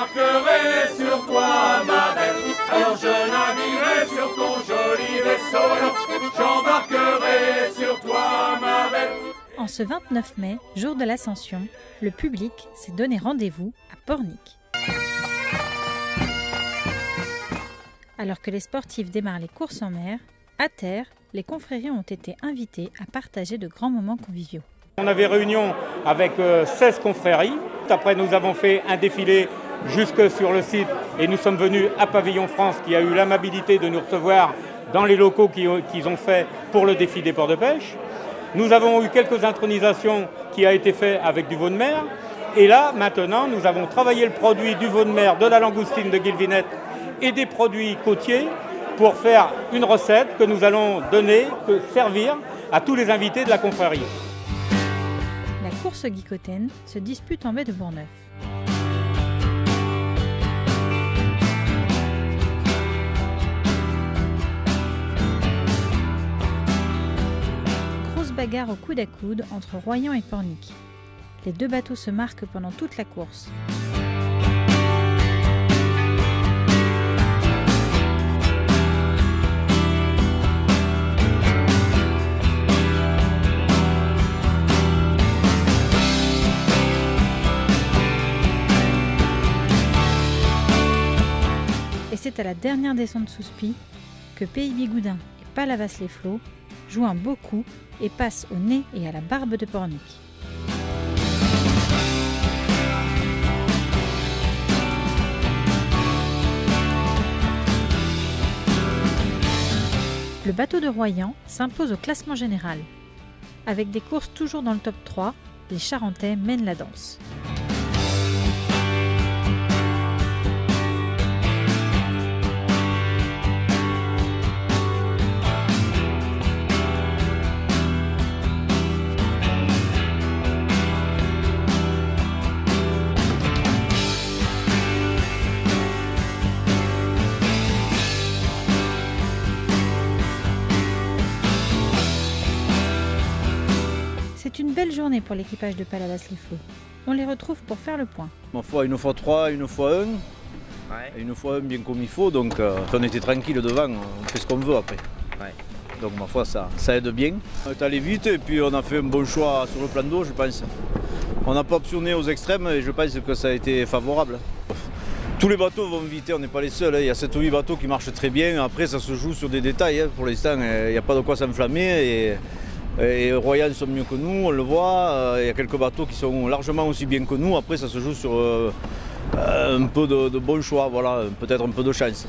J'embarquerai sur toi, ma belle, alors je naviguerai sur ton joli vaisseau. J'embarquerai sur toi, ma belle. En ce 29 mai, jour de l'Ascension, le public s'est donné rendez-vous à Pornic. Alors que les sportifs démarrent les courses en mer, à terre, les confréries ont été invitées à partager de grands moments conviviaux. On avait réunion avec 16 confréries. Après, nous avons fait un défilé jusque sur le site et nous sommes venus à Pavillon France qui a eu l'amabilité de nous recevoir dans les locaux qu'ils ont fait pour le défi des ports de pêche. Nous avons eu quelques intronisations qui a été fait avec du veau de mer. Et là, maintenant, nous avons travaillé le produit du veau de mer, de la langoustine de Guilvinette et des produits côtiers pour faire une recette que nous allons servir à tous les invités de la confrérie. La course Guicotaine se dispute en baie de Bourgneuf. Grosse bagarre au coude à coude entre Royan et Pornic. Les deux bateaux se marquent pendant toute la course. Et c'est à la dernière descente sous spi que Pays Bigoudin et Palavas-les-Flots jouent un beau coup et passent au nez et à la barbe de Pornic. Le bateau de Royan s'impose au classement général. Avec des courses toujours dans le top 3, les Charentais mènent la danse. C'est une belle journée pour l'équipage de Palavas-les-Flots. On les retrouve pour faire le point. Ma foi, une fois 3, une fois 1. Ouais. Et une fois 1 bien comme il faut, donc on était tranquille devant, on fait ce qu'on veut après. Ouais. Donc ma foi, ça aide bien. On est allé vite et puis on a fait un bon choix sur le plan d'eau, je pense. On n'a pas optionné aux extrêmes et je pense que ça a été favorable. Tous les bateaux vont vite, on n'est pas les seuls, il y a 7 ou 8 bateaux qui marchent très bien. Après, ça se joue sur des détails, pour l'instant, il n'y a pas de quoi s'enflammer. Et Royan sont mieux que nous, on le voit, il y a quelques bateaux qui sont largement aussi bien que nous, après ça se joue sur un peu de bon choix, voilà, peut-être un peu de chance.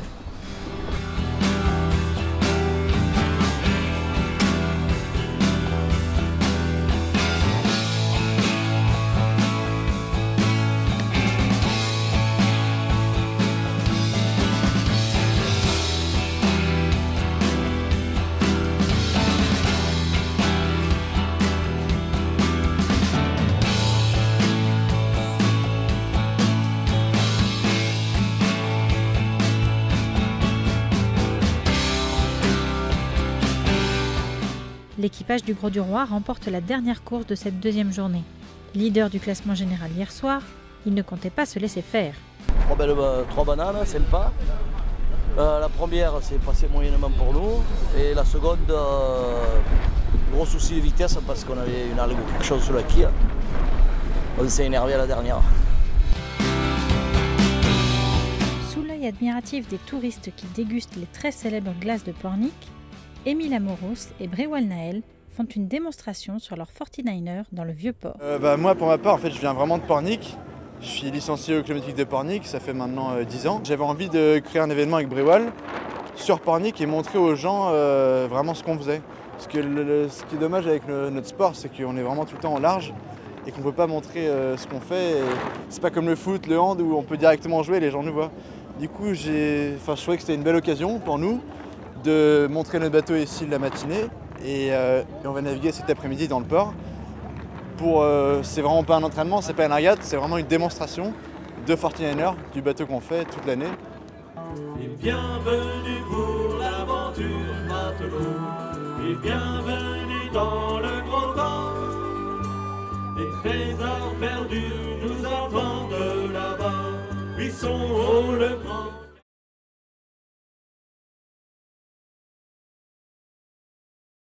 L'équipage du Gros du Roi remporte la dernière course de cette deuxième journée. Leader du classement général hier soir, il ne comptait pas se laisser faire. 3 bananes, sympa. La première, c'est passé moyennement pour nous. Et la seconde, gros souci de vitesse parce qu'on avait une algue ou quelque chose sur la quille. On s'est énervé à la dernière. Sous l'œil admiratif des touristes qui dégustent les très célèbres glaces de Pornic, Émile Amoros et Bréwal Naël font une démonstration sur leur 49er dans le Vieux-Port. Moi, pour ma part, en fait, je viens vraiment de Pornic. Je suis licencié au Club nautique de Pornic, ça fait maintenant 10 ans. J'avais envie de créer un événement avec Bréwal sur Pornic et montrer aux gens vraiment ce qu'on faisait. Parce que ce qui est dommage avec notre sport, c'est qu'on est vraiment tout le temps en large et qu'on ne peut pas montrer ce qu'on fait. C'est pas comme le foot, le hand où on peut directement jouer et les gens nous voient. Du coup, je trouvais que c'était une belle occasion pour nous de montrer notre bateau ici la matinée et on va naviguer cet après-midi dans le port. C'est vraiment pas un entraînement, c'est pas une régate, c'est vraiment une démonstration de 49er du bateau qu'on fait toute l'année. Et bienvenue pour l'aventure matelot, et bienvenue dans le grand temps. Des trésors perdus nous attendent là-bas, son, oh le grand.